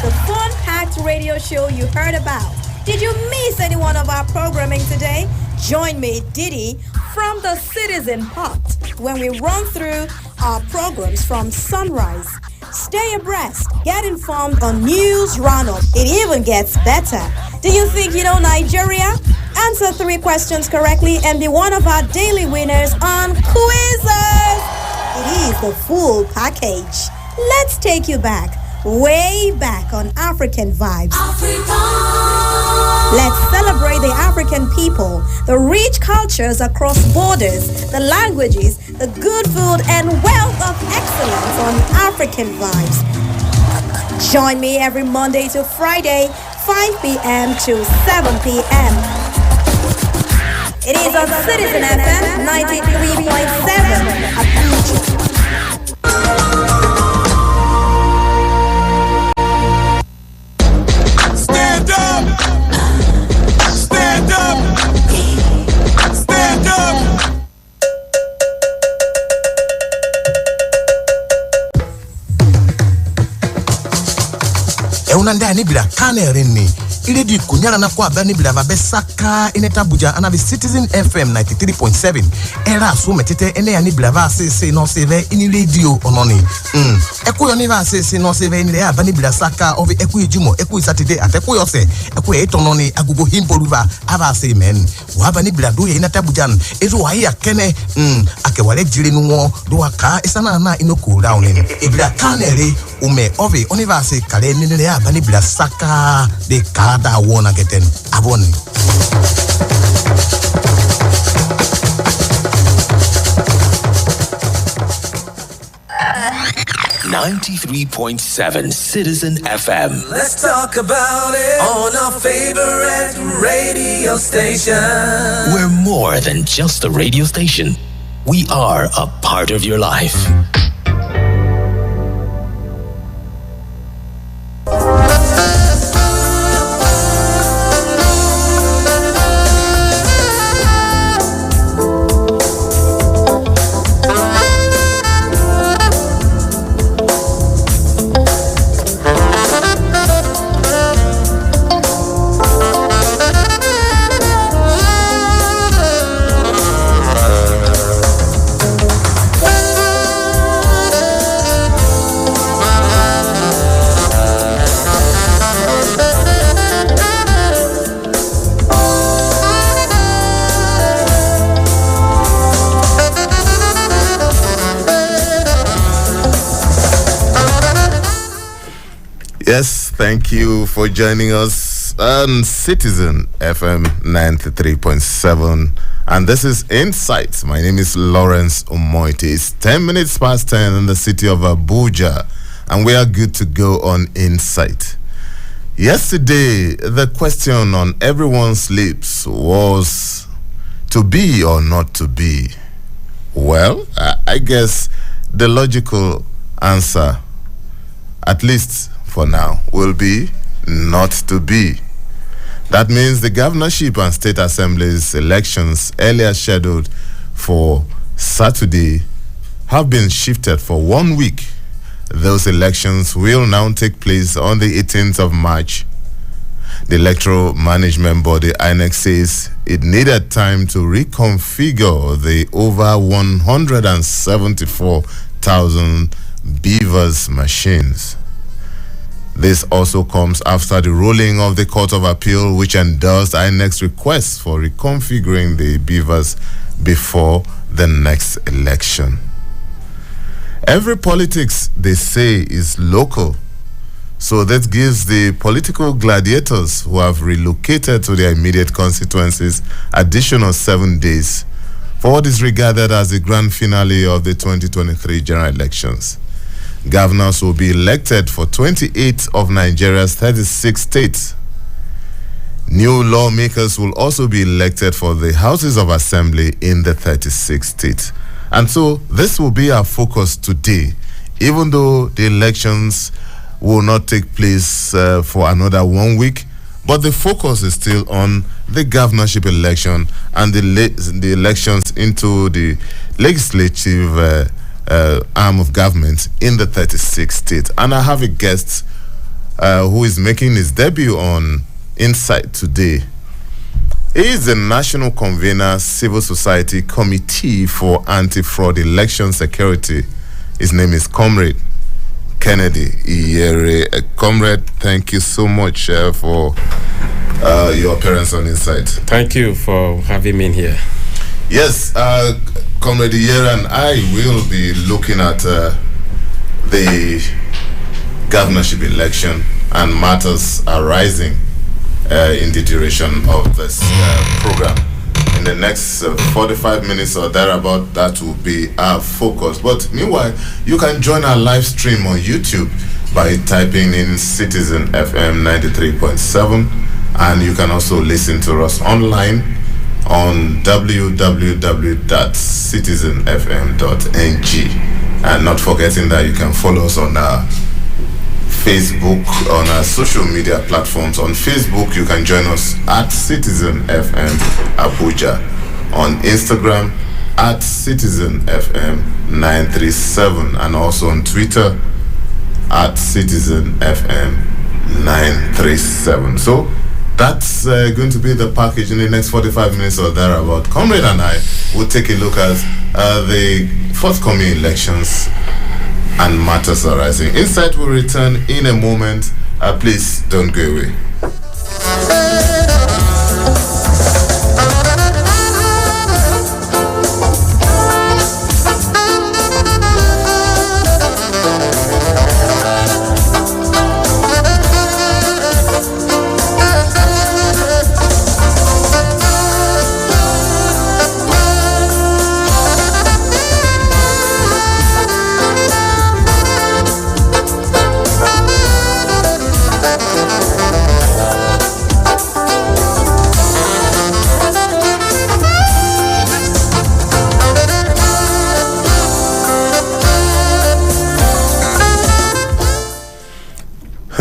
the fun-packed radio show you heard about. Did you miss any one of our programming today? Join me, Didi, from the Citizen Pot when we run through our programs from sunrise. Stay abreast, get informed on news roundup. It even gets better. Do you think you know Nigeria? Answer 3 questions correctly and be one of our daily winners on quizzes. It is the full package. Let's take you back, way back on African Vibes. Africa. Let's celebrate the African people, the rich cultures across borders, the languages, the good food, and wealth of excellence on African Vibes. Join me every Monday to Friday, 5 p.m. to 7 p.m. It is on Citizen FM 93.7 Abuja. Stand up! Stand up! Stand up! Eunanda ni bila kane rini. Ile di kunyala na kwa bani bila vabesaka ineta Abuja ana Citizen FM 93.7. Era so metete ene ya ni bila va se no seve ini radio ononi. Eku yo ni va se no seve ini ya bani bila saka ovi eku ijumo eku Saturday ateku yo se eku etononi agugo himboruva ava se men. Wa bani bila do ya ineta Abuja ezo wa ya kene ake wale jire nuwo do aka isana na inoku down ni. Ibila kanere ume ovi onivase kale nile ya bani bila saka de kada wona geten aboni. 93.7 Citizen FM. Let's talk about it on our favorite radio station. We're more than just a radio station. We are a part of your life. Yes, thank you for joining us on Citizen FM 93.7. And this is Insights. My name is Lawrence Umotte. It's 10 minutes past 10 in the city of Abuja. And we are good to go on Insight. Yesterday, the question on everyone's lips was to be or not to be. Well, I guess the logical answer, at least for now, will be not to be. That means the governorship and state assemblies elections earlier scheduled for Saturday have been shifted for 1 week. Those elections will now take place on the 18th of March. The Electoral Management Body, INEC, says it needed time to reconfigure the over 174,000 Beavers machines. This also comes after the ruling of the Court of Appeal, which endorsed INEC's request for reconfiguring the Beavers before the next election. Every politics, they say, is local. So that gives the political gladiators who have relocated to their immediate constituencies additional 7 days for what is regarded as the grand finale of the 2023 general elections. Governors will be elected for 28 of Nigeria's 36 states. New lawmakers will also be elected for the houses of assembly in the 36 states. And so this will be our focus today, even though the elections will not take place for another 1 week. But the focus is still on the governorship election and the elections into the legislative arm of government in the 36 states. And I have a guest who is making his debut on Insight today. He is the National Convener, Civil Society Committee for Anti-Fraud Election Security. His name is Comrade Kennedy Iyere. Comrade, thank you so much for your appearance on Insight. Thank you for having me here. Yes, Comrade Iyere and I will be looking at the governorship election and matters arising in the duration of this program. In the next 45 minutes or thereabout, that will be our focus. But meanwhile, you can join our live stream on YouTube by typing in Citizen FM 93.7, and you can also listen to us online on www.citizenfm.ng. And not forgetting that you can follow us on our Facebook, on our social media platforms. On Facebook, you can join us at Citizen FM Abuja. On Instagram, at Citizen FM 937, and also on Twitter, at Citizen FM 937. So that's going to be the package in the next 45 minutes or thereabout. Comrade and I will take a look at the forthcoming elections and matters arising. Insight will return in a moment. Please don't go away.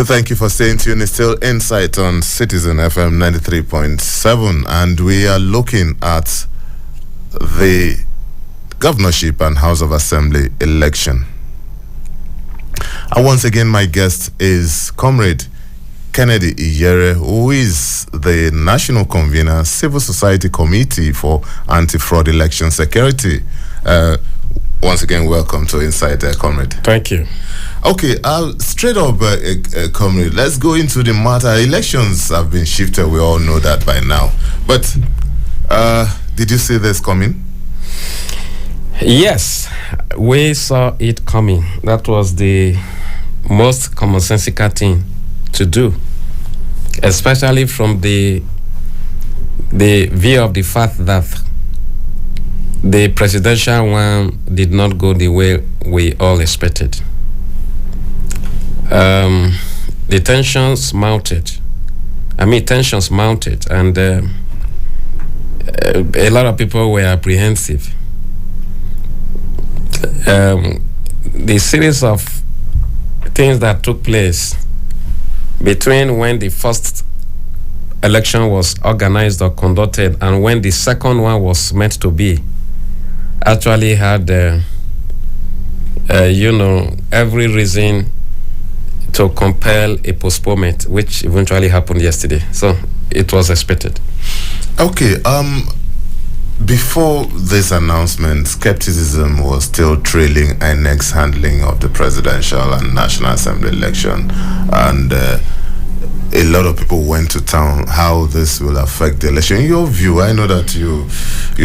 Thank you for staying tuned. It's still Insight on Citizen FM 93.7, and we are looking at the governorship and House of Assembly election. And once again, my guest is Comrade Kennedy Iyere, who is the National Convener, Civil Society Committee for Anti-Fraud Election Security. Once again, welcome to Insight, Comrade. Thank you. Okay, straight up, Comrade, let's go into the matter. Elections have been shifted, we all know that by now. But did you see this coming? Yes, we saw it coming. That was the most commonsensical thing to do, especially from the view of the fact that the presidential one did not go the way we all expected. The tensions mounted, and a lot of people were apprehensive. The series of things that took place between when the first election was organized or conducted and when the second one was meant to be actually had, every reason to compel a postponement, which eventually happened yesterday. So it was expected. Okay. Before this announcement, skepticism was still trailing INEC's handling of the presidential and National Assembly election, and a lot of people went to town how this will affect the election. In your view, I know that you're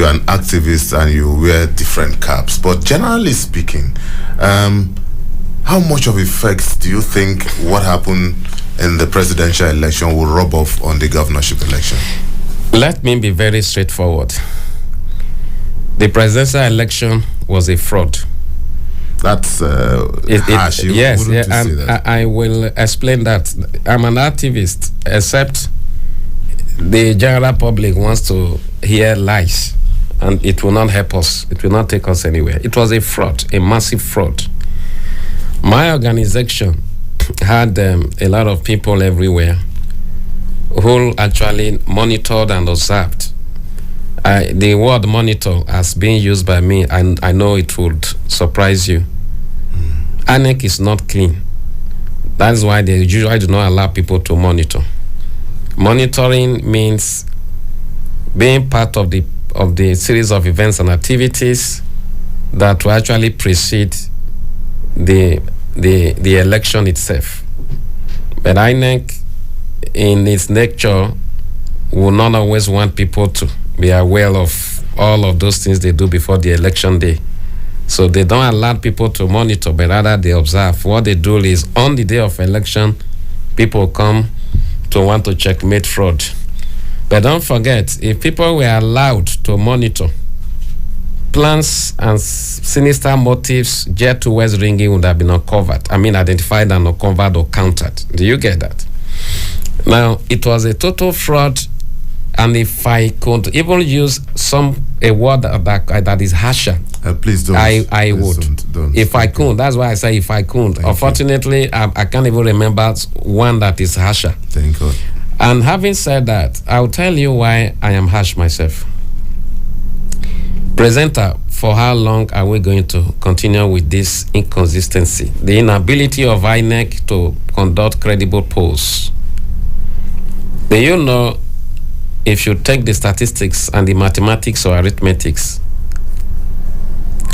an activist and you wear different caps, but generally speaking, how much of effect do you think what happened in the presidential election will rub off on the governorship election? Let me be very straightforward. The presidential election was a fraud. That's harsh. Yes, and I will explain that. I'm an activist, except the general public wants to hear lies, and it will not help us. It will not take us anywhere. It was a fraud, a massive fraud. My organization had a lot of people everywhere who actually monitored and observed. The word monitor has been used by me, and I know it would surprise you. INEC is not clean. That is why they usually do not allow people to monitor. Monitoring means being part of the series of events and activities that will actually precede the election itself. But INEC, in its nature, will not always want people to be aware of all of those things they do before the election day. So they don't allow people to monitor, but rather they observe. What they do is, on the day of election, people come to want to checkmate fraud. But don't forget, if people were allowed to monitor, plans and sinister motives geared towards ringing would have been uncovered. Identified and uncovered or countered. Do you get that? Now, it was a total fraud, and if I could even use a word that is harsher, please don't. I would. Don't. If I could, that's why I say if I could. Unfortunately, I can't even remember one that is harsher. Thank God. And having said that, I'll tell you why I am harsh myself. Presenter, for how long are we going to continue with this inconsistency? The inability of INEC to conduct credible polls. Do you know, if you take the statistics and the mathematics or arithmetics,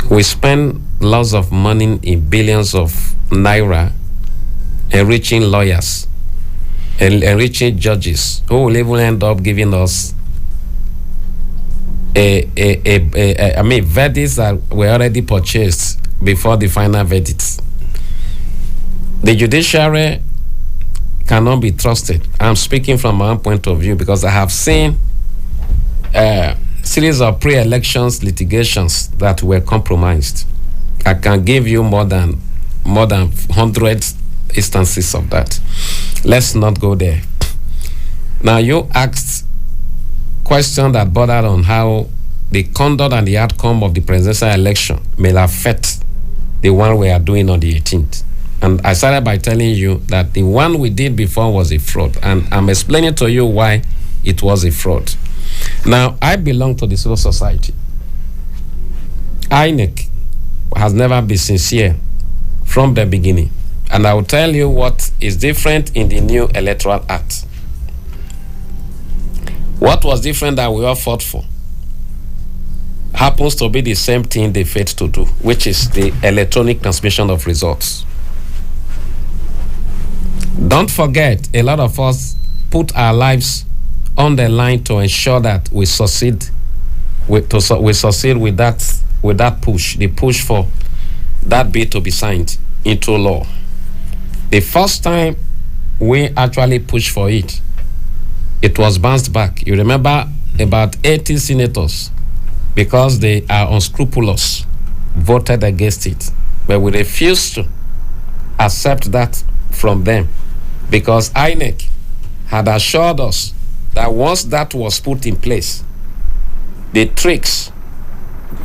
we spend lots of money in billions of naira enriching lawyers, enriching judges, who will even end up giving us verdicts that were already purchased before the final verdicts. The judiciary cannot be trusted. I'm speaking from my own point of view because I have seen series of pre-elections litigations that were compromised. I can give you more than 100 instances of that. Let's not go there. Now, you asked question that bordered on how the conduct and the outcome of the presidential election may affect the one we are doing on the 18th. And I started by telling you that the one we did before was a fraud. And I'm explaining to you why it was a fraud. Now, I belong to the civil society. INEC has never been sincere from the beginning. And I will tell you what is different in the new Electoral Act. What was different that we all fought for happens to be the same thing they failed to do, which is the electronic transmission of results. Don't forget, a lot of us put our lives on the line to ensure that we succeed with that push, the push for that bill to be signed into law. The first time we actually pushed for it, it was bounced back. You remember about 80 senators, because they are unscrupulous, voted against it. But we refused to accept that from them, because INEC had assured us that once that was put in place, the tricks,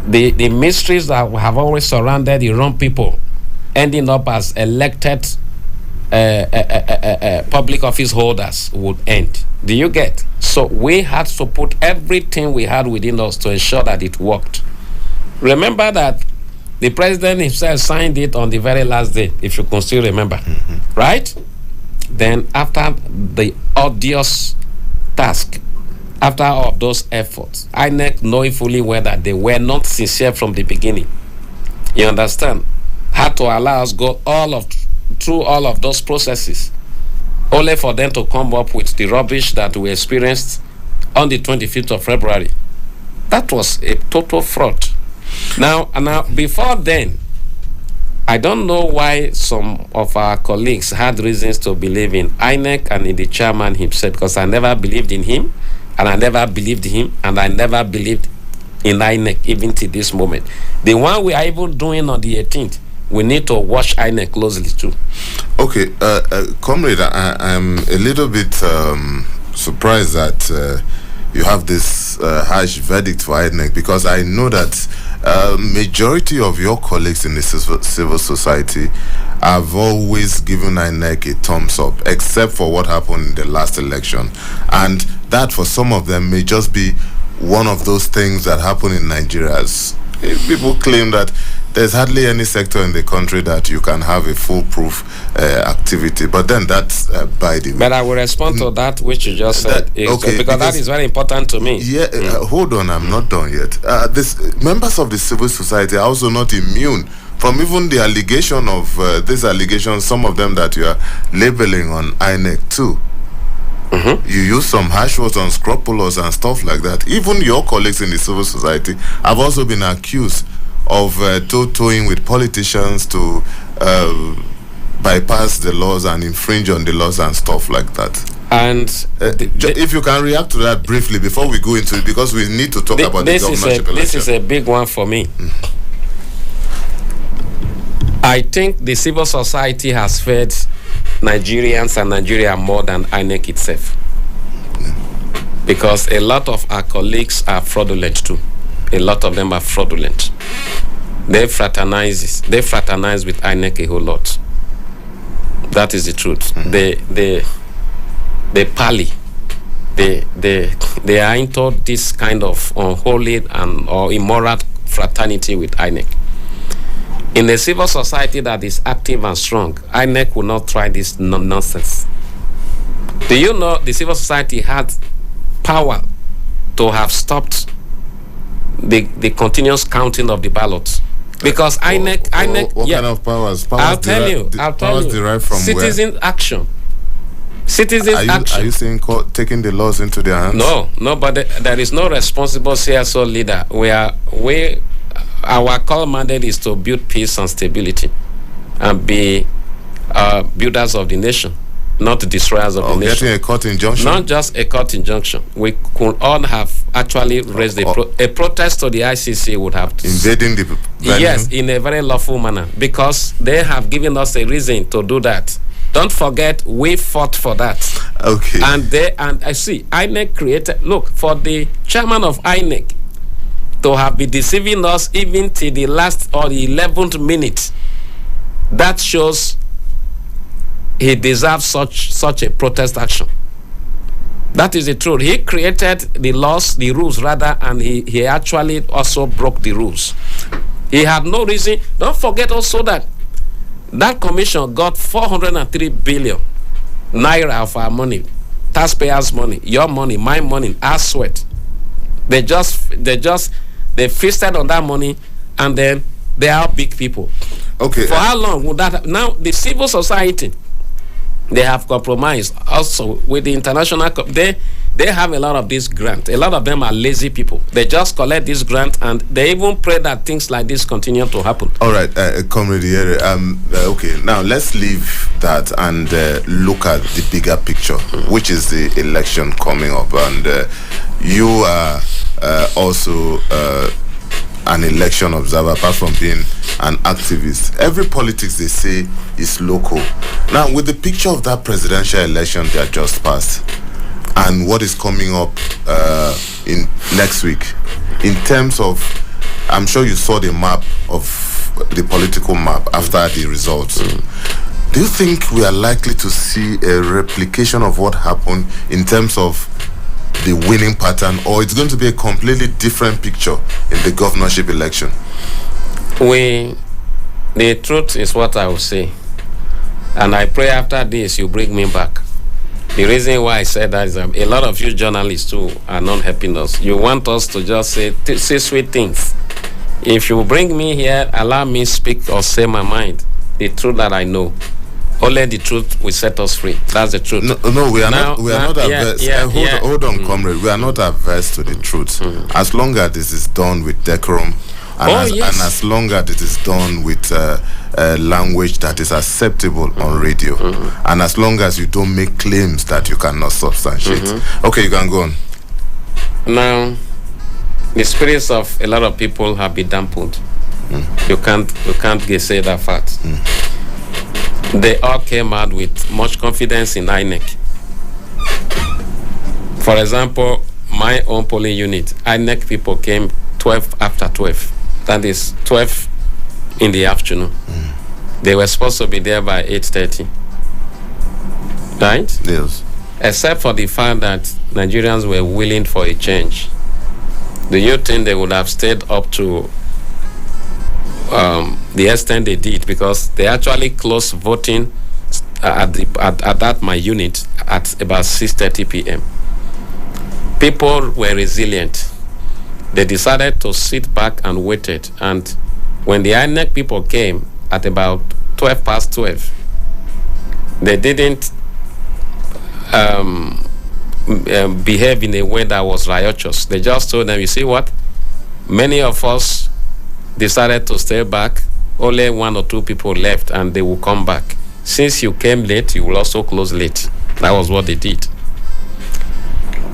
the mysteries that have always surrounded the wrong people ending up as elected public office holders would end. Do you get? So we had to put everything we had within us to ensure that it worked. Remember that the president himself signed it on the very last day, if you can still remember, right? Then after the odious task, after all of those efforts, INEC, knowing fully well that they were not sincere from the beginning, you understand, had to allow us go through all of those processes, only for them to come up with the rubbish that we experienced on the 25th of February. That was a total fraud. Now, before then, I don't know why some of our colleagues had reasons to believe in INEC and in the chairman himself, because I never believed in him, and I never believed him, and I never believed in INEC even to this moment. The one we are even doing on the 18th, we need to watch INEC closely too. Okay, Comrade, I'm a little bit surprised that you have this harsh verdict for INEC, because I know that majority of your colleagues in the civil society have always given INEC a thumbs up, except for what happened in the last election. And that, for some of them, may just be one of those things that happen in Nigeria. People claim that there's hardly any sector in the country that you can have a foolproof activity. But then that's by the way. But I will respond to that which you just said. Okay, because that is very important to me. Yeah, hold on, I'm not done yet. This members of the civil society are also not immune from even the allegation of these allegations, some of them that you are labeling on INEC too. You use some harsh words, unscrupulous and stuff like that. Even your colleagues in the civil society have also been accused of toe-toeing with politicians to bypass the laws and infringe on the laws and stuff like that. And if you can react to that briefly before we go into it, because we need to talk about the governorship election. This is a big one for me. I think the civil society has fed Nigerians and Nigeria more than INEC itself. Because a lot of our colleagues are fraudulent too. A lot of them are fraudulent. They fraternize with INEC a whole lot. That is the truth. They pally. They are into this kind of unholy or immoral fraternity with INEC. In a civil society that is active and strong, INEC will not try this nonsense. Do you know the civil society had power to have stopped the continuous counting of the ballots? Because INEC, what kind of powers? I'll tell you. Derived from citizen where? Action. Citizen action. Are you saying taking the laws into their hands? No, but there is no responsible CSO leader. Our call mandate is to build peace and stability and be builders of the nation, not destroyers of the nation. Getting a court injunction? Not just a court injunction. We could all have actually raised a protest to the ICC would have to... Invading the venue? Yes, in a very lawful manner, because they have given us a reason to do that. Don't forget, we fought for that. Okay. And I see, INEC created... Look, for the chairman of INEC to have been deceiving us even till the last or the 11th minute, that shows he deserves such a protest action. That is the truth. He created the rules rather, and he actually also broke the rules. He had no reason. Don't forget also that commission got 403 billion naira of our money, taxpayers' money, your money, my money, our sweat. They feasted on that money, and then they are big people. Okay. For how long would that? Now the civil society, they have compromised also with the international. They have a lot of this grant. A lot of them are lazy people. They just collect this grant, and they even pray that things like this continue to happen. All right, Comrade Yere, okay, now let's leave that and look at the bigger picture, which is the election coming up. And you are also an election observer, apart from being an activist. Every politics, they say, is local. Now, with the picture of that presidential election that just passed, and what is coming up in next week, in terms of, I'm sure you saw the map of the political map after the results. Do you think we are likely to see a replication of what happened in terms of the winning pattern, or it's going to be a completely different picture in the governorship election? The truth is what I will say, and I pray after this you bring me back. The reason why I said that is a lot of you journalists too are not helping us. You want us to just say sweet things. If you bring me here, allow me speak or say my mind, the truth that I know. Only the truth will set us free. That's the truth. No, we are not averse. Hold on, comrade. We are not averse to the truth. As long as this is done with decorum, and as long as it is done with language that is acceptable on radio, and as long as you don't make claims that you cannot substantiate. Okay, you can go on. Now, the spirits of a lot of people have been dampened. You can't say that fact. They all came out with much confidence in INEC. For example, my own polling unit, INEC people came 12 after 12. That is 12 in the afternoon. They were supposed to be there by 8:30. Right? Yes. Except for the fact that Nigerians were willing for a change. Do you think they would have stayed up to the extent they did, because they actually closed voting at that my unit at about 6:30 p.m. People were resilient. They decided to sit back and waited. And when the INEC people came at about 12:12, they didn't behave in a way that was riotous. They just told them, you see what? Many of us decided to stay back. Only 1 or 2 people left, and they will come back. Since you came late, you will also close late. That was what they did.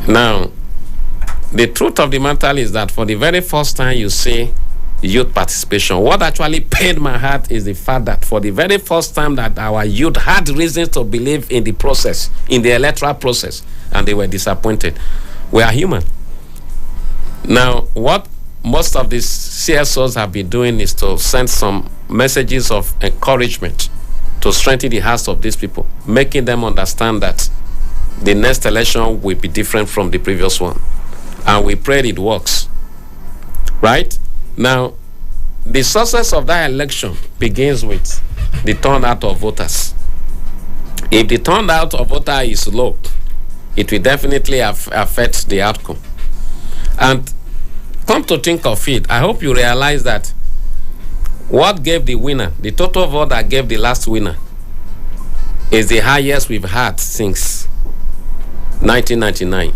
Now, the truth of the matter is that for the very first time you see youth participation, what actually pained my heart is the fact that for the very first time that our youth had reasons to believe in the process, in the electoral process, and they were disappointed. We are human. Now, what most of these CSOs have been doing is to send some messages of encouragement to strengthen the hearts of these people, making them understand that the next election will be different from the previous one. And we pray it works. Right? Now, the success of that election begins with the turnout of voters. If the turnout of voters is low, it will definitely affect the outcome. And come to think of it, I hope you realize that what gave the winner, the total vote that gave the last winner, is the highest we've had since 1999.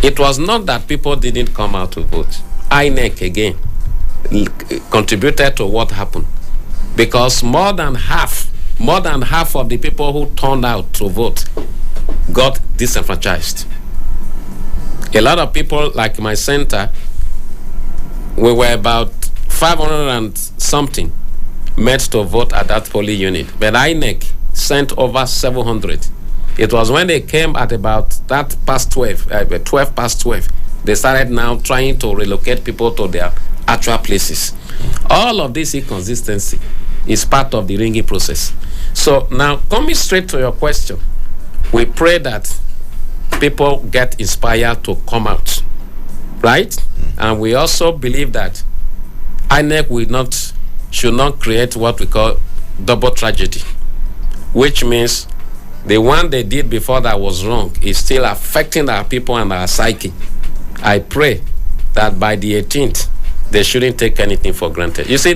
It was not that people didn't come out to vote. INEC again contributed to what happened, because more than half of the people who turned out to vote got disenfranchised. A lot of people, like my center, we were about 500 and something met to vote at that polling unit, but INEC sent over 700. It was when they came at about that past 12 past 12, they started now trying to relocate people to their actual places. All of this inconsistency is part of the ringing process. So now, coming straight to your question, we pray that people get inspired to come out, right? And we also believe that INEC should not create what we call double tragedy, which means the one they did before that was wrong is still affecting our people and our psyche. I pray that by the 18th, they shouldn't take anything for granted. You see,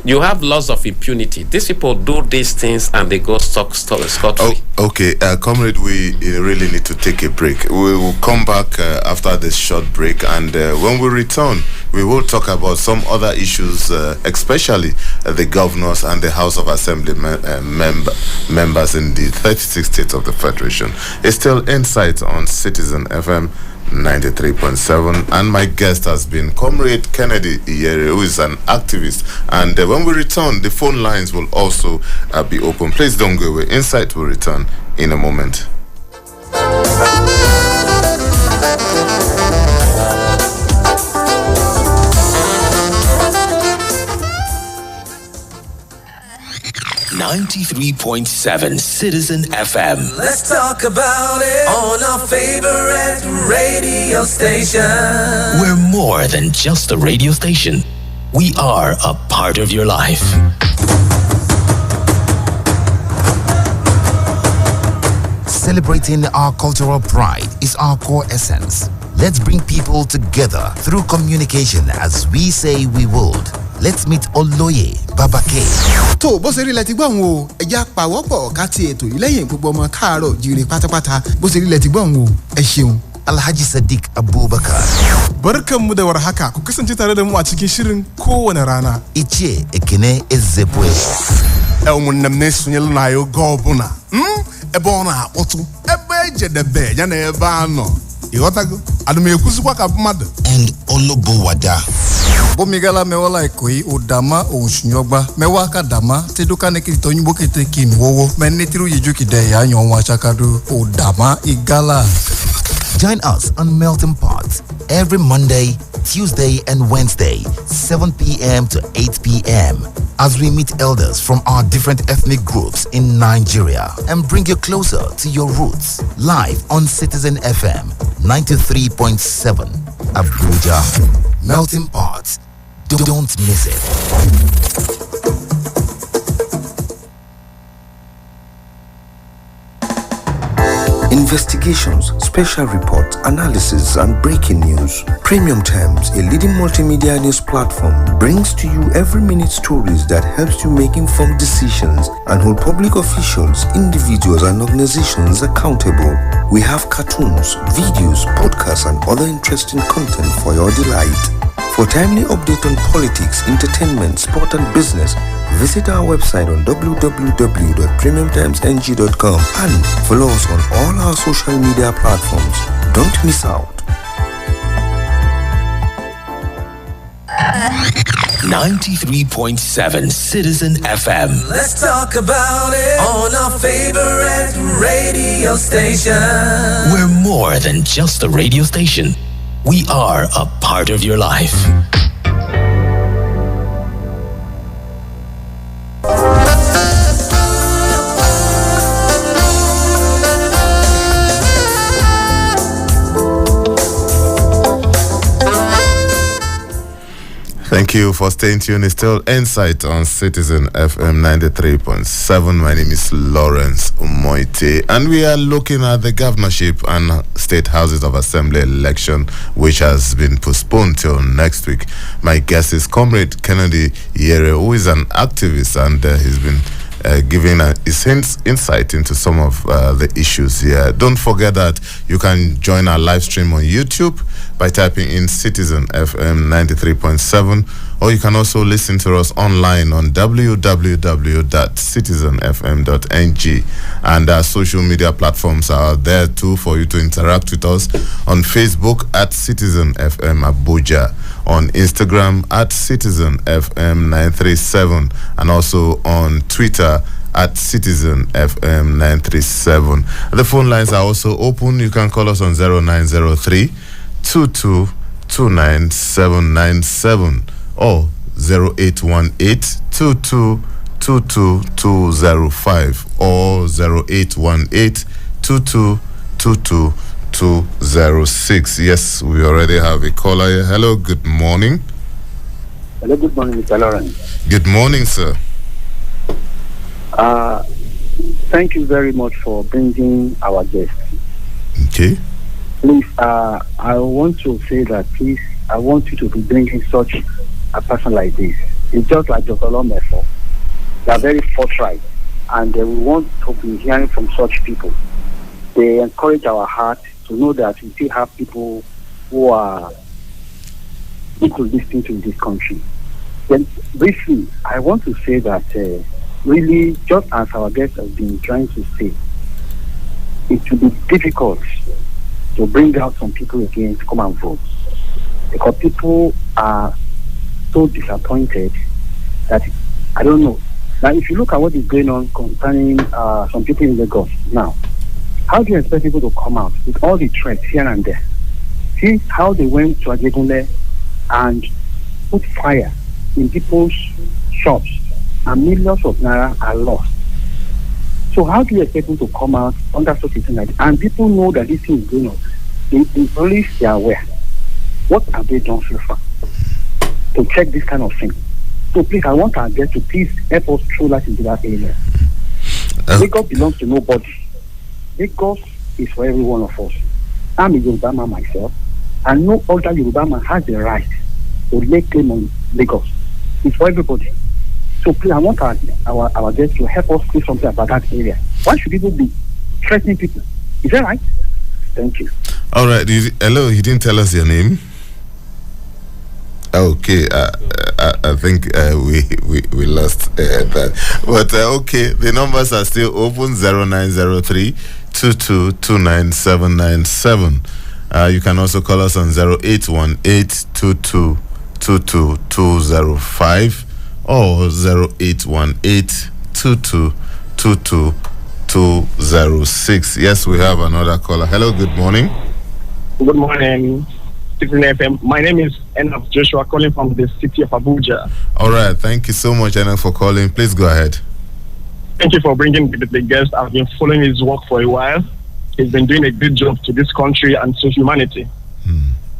you have laws of impunity. These people do these things and they go scot-free. Okay, comrade, we really need to take a break. We will come back after this short break, and when we return, we will talk about some other issues, especially the governors and the House of Assembly members in the 36 states of the Federation. It's still Insight on Citizen FM 93.7, and my guest has been Comrade Kennedy Iyere, who is an activist. And when we return, the phone lines will also be open. Please don't go away. Insight will return in a moment. 93.7 Citizen FM. Let's talk about it on our favorite radio station. We're more than just a radio station. We are a part of your life. Celebrating our cultural pride is our core essence. Let's bring people together through communication as we say we would. Let's meet Oloye Babake. tó bó ṣe rí lẹ ti gbọ́ òun o ẹja pàwọ́pọ̀ ká ti ètò yìí lẹ́yìn gbogbo ọmọ káàárọ̀ jíire pátápátá bó ṣe rí lẹ ti gbọ́ òun o ẹ ṣeun. Alhaji Sadiq Abubakar. Barkanmu da warhaka, ku kasance tare da mu a cikin shirin kowane rana. Ichie Ekene Ezebwe. Ụmụnnem na-esonyelu na ya oge ọbụla. Ebe ọ na-akpọtụ, ebe ejedebe ya na ebe anọ. Ịghọtago? Ana m ekwuzikwa ka mmadụ. And Olobowada. Bomigala mewola ikoi udama onshnyogba mewaka dama teduka neki tonyubo kete kinwowo menetiru yijuki de ya nyonwa chakadu udama igala. Join us on Melting Pot every Monday, Tuesday and Wednesday, 7 p.m. to 8 p.m. as we meet elders from our different ethnic groups in Nigeria and bring you closer to your roots. Live on Citizen FM 93.7 Abuja. Melting Pot. Don't miss it. Investigations, special reports, analysis, and breaking news. Premium Times, a leading multimedia news platform, brings to you every minute stories that helps you make informed decisions and hold public officials, individuals, and organizations accountable. We have cartoons, videos, podcasts, and other interesting content for your delight. For timely update on politics, entertainment, sport, and business, visit our website on www.premiumtimesng.com and follow us on all our social media platforms. Don't miss out. 93.7 Citizen FM. Let's talk about it on our favorite radio station. We're more than just a radio station. We are a part of your life. Thank you for staying tuned. It's still Insight on Citizen FM 93.7. My name is Lawrence Umotte, and we are looking at the governorship and state houses of assembly election, which has been postponed till next week. My guest is Comrade Kennedy Yere, who is an activist, and he's been giving his insight into some of the issues here. Don't forget that you can join our live stream on YouTube by typing in Citizen FM 93.7, or you can also listen to us online on www.citizenfm.ng, and our social media platforms are there too for you to interact with us. On Facebook at Citizen FM Abuja, on Instagram at Citizen FM 937, and also on Twitter at Citizen FM 937. The phone lines are also open. You can call us on 0903 2229797 or 0818 2222205 or 0818 2222206. Yes, we already have a caller here. Hello, good morning. Hello, good morning, Mr. Lawrence. Good morning, sir. Thank you very much for bringing our guest. Okay. Please, I want to say that, please, I want you to be bringing such a person like this. It's just like Dr. Lomefo. They are very forthright, and we want to be hearing from such people. They encourage our heart to know that we still have people who are people listening to this country. Then, briefly, I want to say that really, just as our guest has been trying to say, it will be difficult to bring out some people again to come and vote, because people are so disappointed that I don't know. Now, if you look at what is going on concerning some people in Lagos now, how do you expect people to come out with all the threats here and there? See how they went to Ajegunle and put fire in people's shops, and millions of naira are lost. So how do you expect them to come out under such a thing like that? And people know that this thing is going on. The police, they are aware. What have they done so far to check this kind of thing? So please, I want our guest to please help us through that into that area. Lagos belongs to nobody. Lagos is for every one of us. I'm a Yoruba man myself, and no other Yoruba man has the right to lay claim on Lagos. It's for everybody. So please, I want our guests to help us say something about that area. Why should people be threatening people? Is that right? Thank you. All right. Hello, you didn't tell us your name. Okay, I think we lost that. But okay, the numbers are still open, 0903 2229797. You can also call us on 0818 2222205 or 0818 2222206. Yes, we have another caller. Hello, good morning. Good morning, Citizen FM. My name is Enoch Joshua, calling from the city of Abuja. All right, thank you so much, Enoch, for calling. Please go ahead. Thank you for bringing the guest. I've been following his work for a while. He's been doing a good job to this country and to humanity.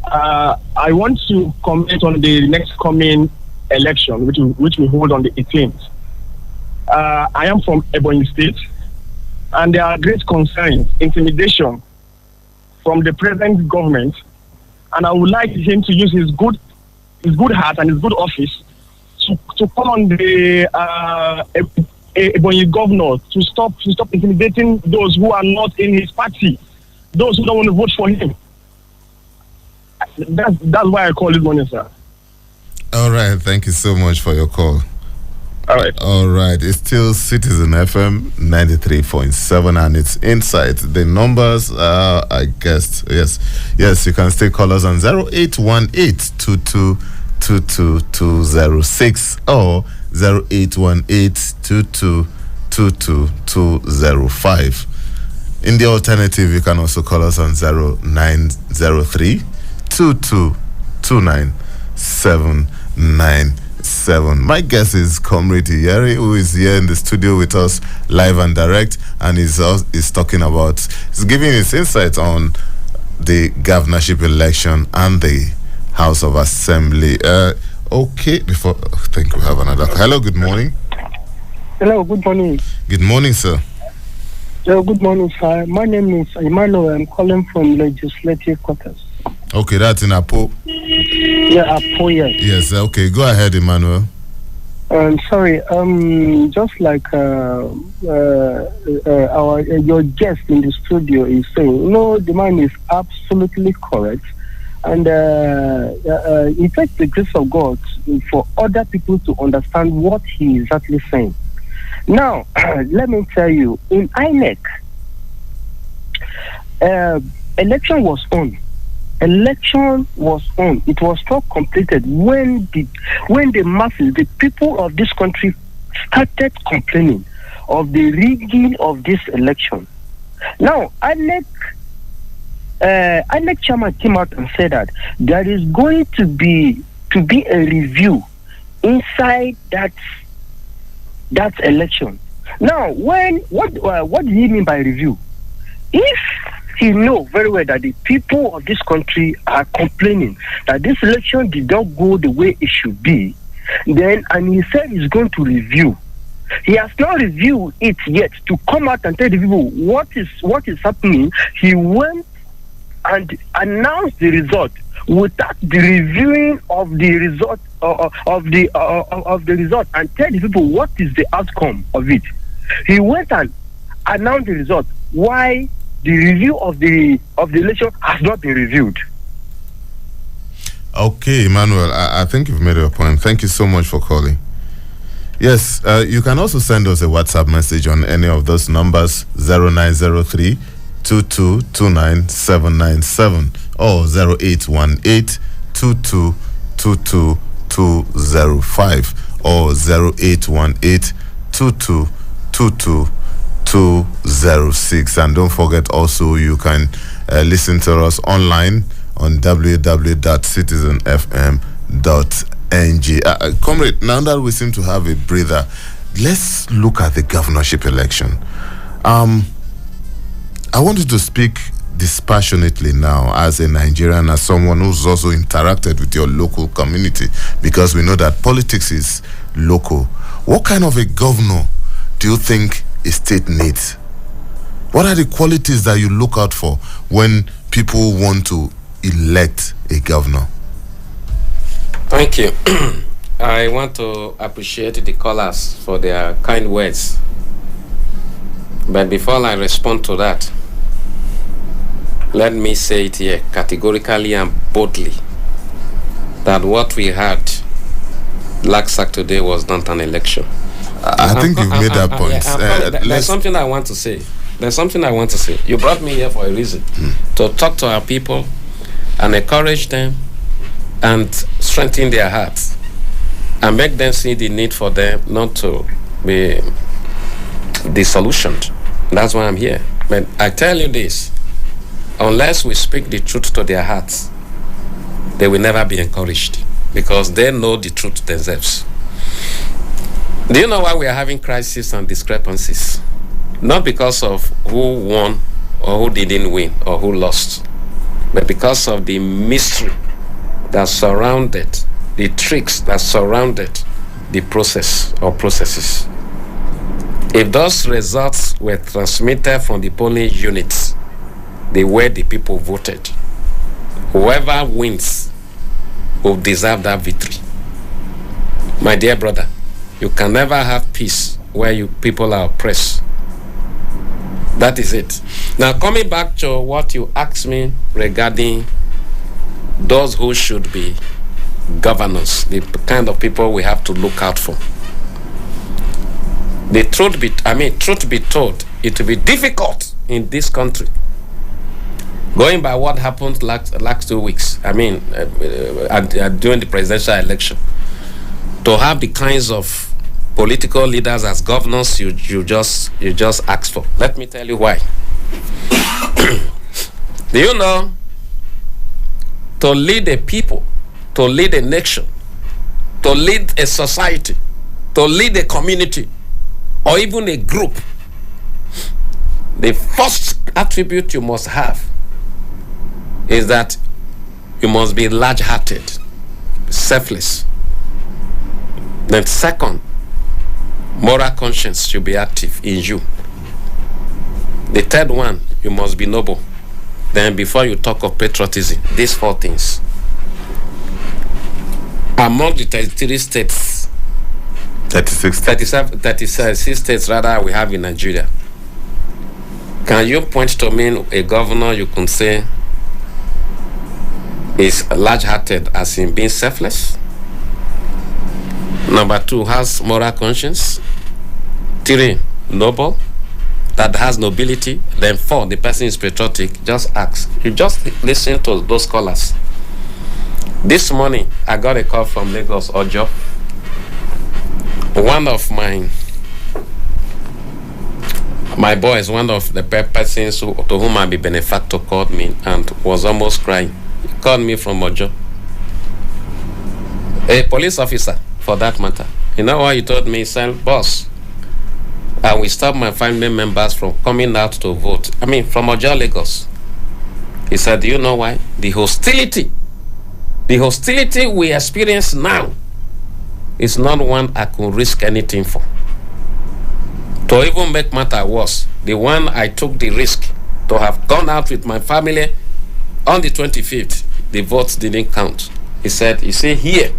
I want to comment on the next coming election, which we hold on the 18th. I am from Ebonyi State, and there are great concerns, intimidation from the present government, and I would like him to use his good heart and his good office to call on the Ebonyi governor to stop intimidating those who are not in his party, those who don't want to vote for him. That's why I call this morning, sir. All right, thank you so much for your call. All right, it's still Citizen FM 93.7 and it's Insight. The numbers are, I guess, yes, you can still call us on 0818-222206 or 0818-222205. In the alternative, you can also call us on 0903-2229-797. My guest is Comrade Iyeri, who is here in the studio with us live and direct, and is giving his insights on the governorship election and the House of Assembly. I think we have another. Hello, good morning. Hello, good morning. Good morning, sir. Hello, good morning, sir. My name is Emmanuel. I'm calling from Legislative Quarters. Okay, that's in Apo. Yeah, Apo, yes. Yes, okay. Go ahead, Emmanuel. Sorry, just like your guest in the studio is saying, the man is absolutely correct. And it takes the grace of God for other people to understand what he is actually saying. Now, let me tell you, in INEC, election was on. It was not completed when the masses, the people of this country, started complaining of the rigging of this election. Now, INEC chairman came out and said that there is going to be a review inside that election. Now, what do you mean by review? If he knows very well that the people of this country are complaining that this election did not go the way it should be, and he said he's going to review. He has not reviewed it yet to come out and tell the people what is happening. He went and announced the result without the reviewing of the result of the result and tell the people what is the outcome of it. He went and announced the result. Why the review of the election has not been reviewed? Okay, Emmanuel, I think you've made your point. Thank you so much for calling. Yes, you can also send us a WhatsApp message on any of those numbers, 0903 2229797 or 0818 2222205 or 0818 2222206. And don't forget also you can listen to us online on www.citizenfm.ng. Comrade, now that we seem to have a breather, let's look at the governorship election. I want you to speak dispassionately now as a Nigerian, as someone who's also interacted with your local community, because we know that politics is local. What kind of a governor do you think a state needs? What are the qualities that you look out for when people want to elect a governor? Thank you. I want to appreciate the callers for their kind words. But before I respond to that, let me say it here categorically and boldly that what we had last Saturday was not an election. I think you've made that point. There's something I want to say. You brought me here for a reason, to talk to our people and encourage them and strengthen their hearts and make them see the need for them not to be disillusioned. That's why I'm here. But I tell you this, unless we speak the truth to their hearts, they will never be encouraged because they know the truth themselves. Do you know why we are having crises and discrepancies? Not because of who won or who didn't win or who lost, but because of the mystery that surrounded the tricks that surrounded the process or processes. If those results were transmitted from the polling units, the way the people voted, whoever wins will deserve that victory. My dear brother, you can never have peace where you people are oppressed. That is it. Now, coming back to what you asked me regarding those who should be governors, the kind of people we have to look out for. The truth be told, it will be difficult in this country. Going by what happened last 2 weeks, during the presidential election, to have the kinds of political leaders as governors you just asked for. Let me tell you why. Do you know, to lead a people, to lead a nation, to lead a society, to lead a community, or even a group, the first attribute you must have is that you must be large-hearted, selfless. Then second, moral conscience should be active in you. The third one, you must be noble. Then before you talk of patriotism, these 4 things. Among the 33 states, 36 states rather, we have in Nigeria, can you point to me a governor you can say is large-hearted as in being selfless? Number 2, has moral conscience. 3, noble, that has nobility. Then 4, the person is patriotic. Just ask. You just listen to those scholars. This morning, I got a call from Lagos, Ojo. One of my boys, one of the persons to whom I'm a benefactor, called me and was almost crying. He called me from Ojo. A police officer, for that matter. You know what he told me? He said, boss, I will stop my family members from coming out to vote. From Ojo, Lagos. He said, do you know why? The hostility we experience now is not one I could risk anything for. To even make matter worse, the one I took the risk to have gone out with my family on the 25th, the votes didn't count. He said, you see here,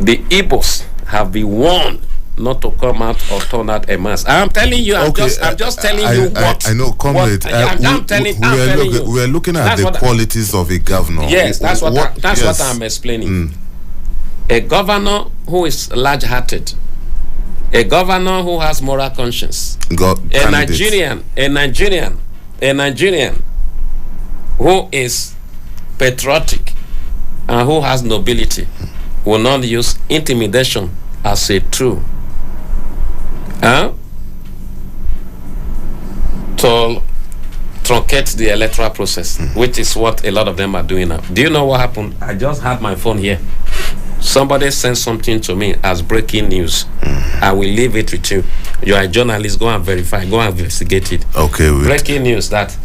the Igbos have been warned not to come out or turn out a mass. I'm telling you, I'm just telling you what. I know, comrade. We are looking at the qualities of a governor. Yes, that's what I'm explaining. A governor who is large-hearted, a governor who has moral conscience, a Nigerian who is patriotic and who has nobility will not use intimidation as a tool to truncate the electoral process, which is what a lot of them are doing now. Do you know what happened? I just had my phone here. Somebody sent something to me as breaking news. I will leave it with you. You are a journalist. Go and verify. Go and investigate it. Okay. Breaking news that.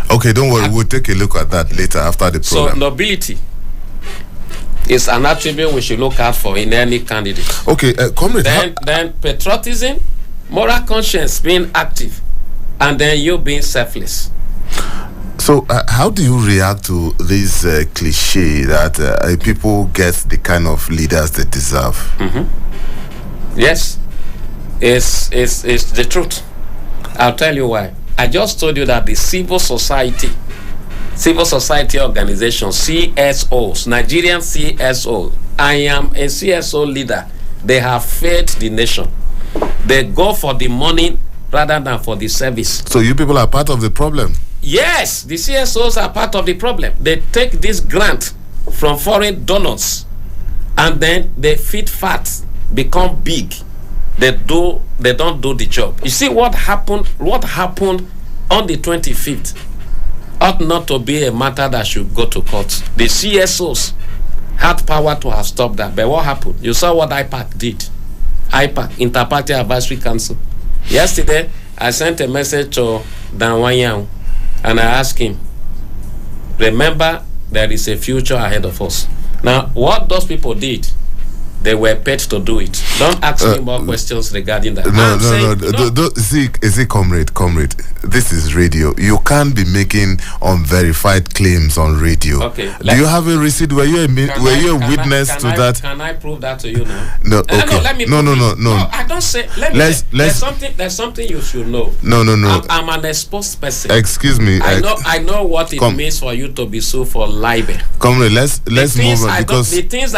Okay, don't worry. We'll take a look at that later after the program. So nobility is an attribute we should look out for in any candidate. Okay, comrade. Then patriotism, moral conscience being active, and then you being selfless. So, how do you react to this cliche that people get the kind of leaders they deserve? Yes, it's the truth. I'll tell you why. I just told you that the civil society organizations, CSOs, Nigerian CSOs, I am a CSO leader. They have failed the nation. They go for the money rather than for the service. So you people are part of the problem? Yes, the CSOs are part of the problem. They take this grant from foreign donors and then they feed fat, become big. They don't do the job. You see what happened on the 25th ought not to be a matter that should go to court. The CSOs had power to have stopped that. But what happened? You saw what IPAC did. IPAC, Interparty Advisory Council. Yesterday, I sent a message to Dan Wanyang and I asked him, remember, there is a future ahead of us. Now, what those people did, they were paid to do it. Don't ask me more questions regarding that. See, comrade, this is radio. You can't be making unverified claims on radio. Okay. Do you have a receipt? Were you a witness to that? Can I prove that to you now? No. Okay. No. I don't say. There's something you should know. No. I'm an exposed person. Excuse me. I know what it means for you to be sued for libel. Comrade, let's move on because the things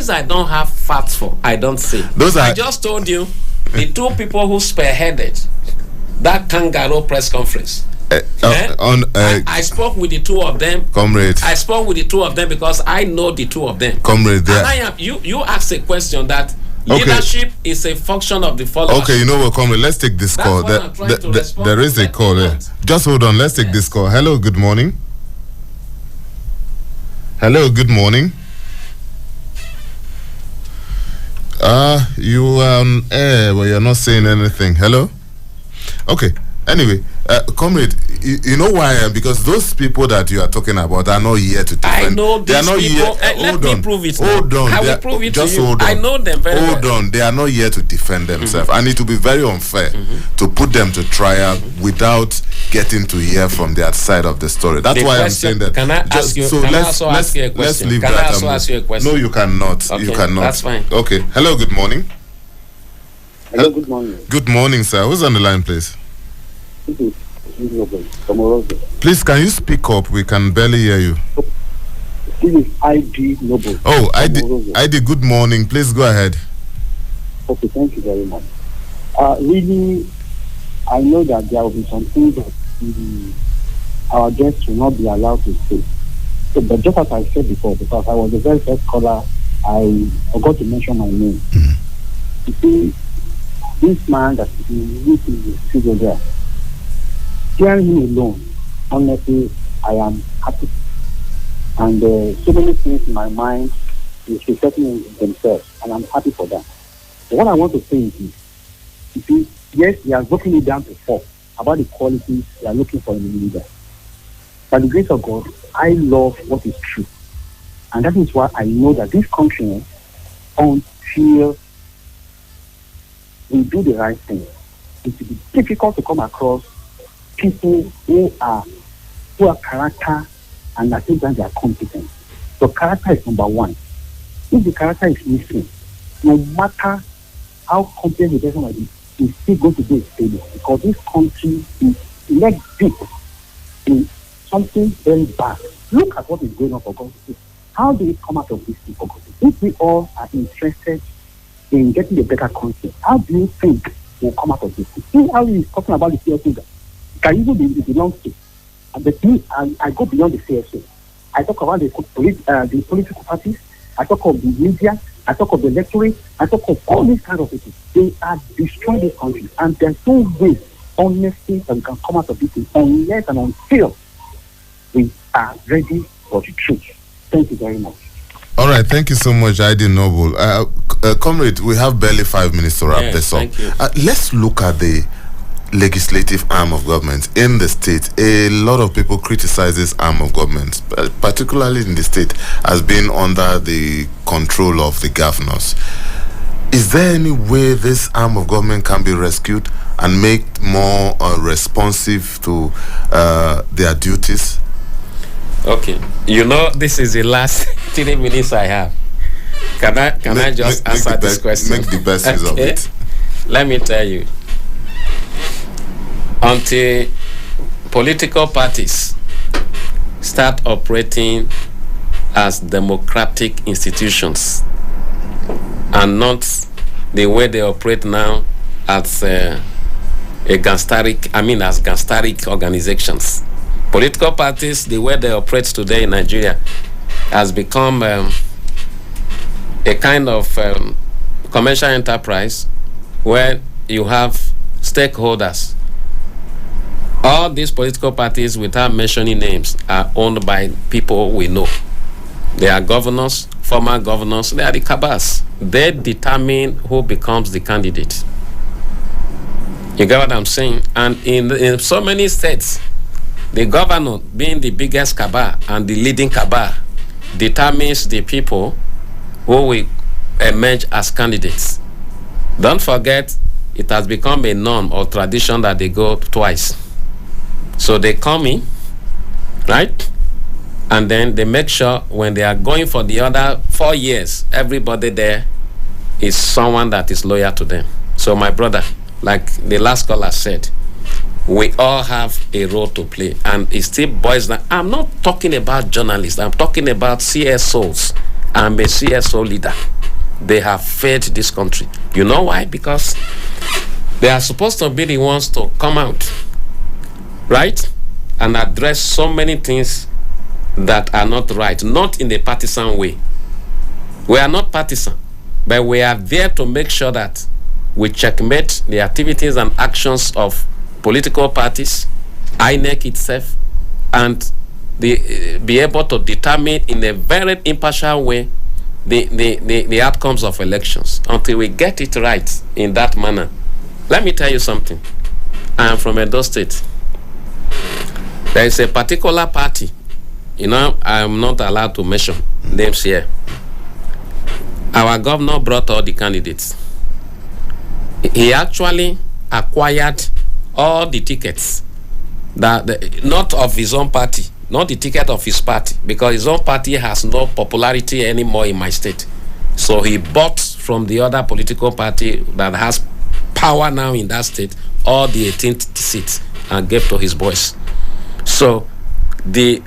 I don't have facts for, I don't say. I just told you the two people who spearheaded that kangaroo press conference. I spoke with the two of them, comrade. I spoke with the two of them because I know the two of them, comrade. And you asked a question that leadership is a function of the followers. Okay, you know what, comrade? Let's take this call. There is a call there. Just hold on. Let's take this call. Hello, good morning. Hello, good morning. You are on air, but you're not saying anything. Hello? Okay. Anyway, comrade, you know why? Because those people that you are talking about are not here to defend. I know these people. Let me prove it. Hold on. I will prove it to you. Hold on. I know them very well. Hold on. They are not here to defend themselves. And it will be very unfair to put them to trial without getting to hear from their side of the story. That's why I'm saying that. Can I ask you? Can I also ask you a question? Let's leave can that. I also ask you a question? No, you cannot. Okay, you cannot. That's fine. Okay. Hello, good morning. Hello, good morning. Good morning, sir. Who's on the line, please? Please, can you speak up? We can barely hear you. This is ID Noble. Oh, ID, good morning. Please go ahead. Okay, thank you very much. Really, I know that there will be some things that our guests will not be allowed to say. So, but just as I said before, because I was the very first caller, I forgot to mention my name. You see, this man that is in the studio there, hearing him alone, honestly, I am happy. And so many things in my mind is reflecting in themselves, and I'm happy for that. But what I want to say is this. You see, yes, we are broken it down to 4 about the qualities we are looking for in a leader. By the grace of God, I love what is true. And that is why I know that this country, until we do the right thing, it will be difficult to come across people who are character and at the same time they are competent. So character is number 1. If the character is missing, no matter how competent the person might be, is still going to be a failure, because this country is leg deep in something very bad. Look at what is going on for God's sake. How do we come out of this thing for God's sake? If we all are interested in getting a better country, how do you think we'll come out of this thing? See how he's talking about the CSO can even be belongs to. And I go beyond the CSO. I talk about the political parties, I talk of the media, I talk of the electorate, I talk of all these kind of people. They are destroying this country, and there's no way, honestly, that we can come out of this thing unless and until we are ready for the truth. Thank you very much. All right, thank you so much, ID Noble. Comrade, we have barely 5 minutes to wrap this up. Let's look at the legislative arm of government in the state. A lot of people criticize this arm of government, particularly in the state, as being under the control of the governors. Is there any way this arm of government can be rescued and made more responsive to their duties? Okay, you know, this is the last 3 minutes I have. Can I just answer this question? Make the best use of it. Let me tell you. Until political parties start operating as democratic institutions and not the way they operate now as gangstaric organizations. Political parties, the way they operate today in Nigeria, has become a kind of commercial enterprise where you have stakeholders. All these political parties, without mentioning names, are owned by people we know. They are governors, former governors, they are the cabals. They determine who becomes the candidate. You get what I'm saying? And in so many states, the governor being the biggest cabal and the leading cabal determines the people who will emerge as candidates. Don't forget, it has become a norm or tradition that they go twice. So they come in, right? And then they make sure when they are going for the other 4 years, everybody there is someone that is loyal to them. So my brother, like the last caller said, we all have a role to play, and it still boils down. I'm not talking about journalists, I'm talking about CSOs. I'm a CSO leader. They have failed this country. You know why? Because they are supposed to be the ones to come out, right, and address so many things that are not right, not in a partisan way. We are not partisan, but we are there to make sure that we checkmate the activities and actions of political parties, INEC itself, and be able to determine in a very impartial way the outcomes of elections. Until we get it right in that manner. Let me tell you something. I am from Edo State. There is a particular party, I am not allowed to mention names here. Our governor brought all the candidates. He actually acquired all the tickets, not of his own party, not the ticket of his party, because his own party has no popularity anymore in my state. So he bought from the other political party that has power now in that state all the 18th seats and gave to his boys. So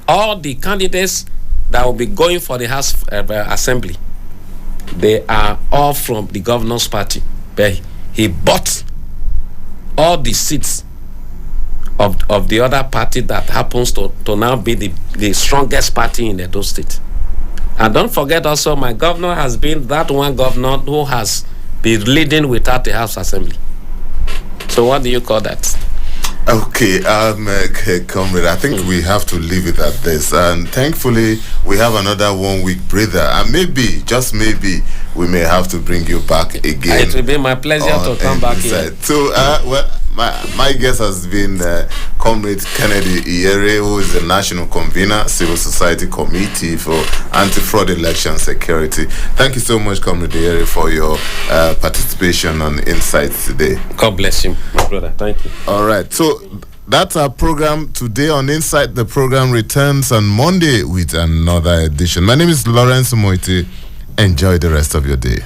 all the candidates that will be going for the House Assembly, they are all from the governor's party. But he bought all the seats of the other party that happens to now be the strongest party in Edo State. And don't forget also, my governor has been that one governor who has been leading without the House Assembly. So what do you call that? Okay, comrade, I think we have to leave it at this. And thankfully, we have another 1 week breather. And maybe, just maybe, we may have to bring you back again. It will be my pleasure to come back here. So, my guest has been Comrade Kennedy Iyere, who is the National Convener, Civil Society Committee for Anti-Fraud Election Security. Thank you so much, Comrade Iyere, for your participation on Insights today. God bless you, my brother. Thank you. All right. So that's our program today on Insight. The program returns on Monday with another edition. My name is Lawrence Umotte. Enjoy the rest of your day.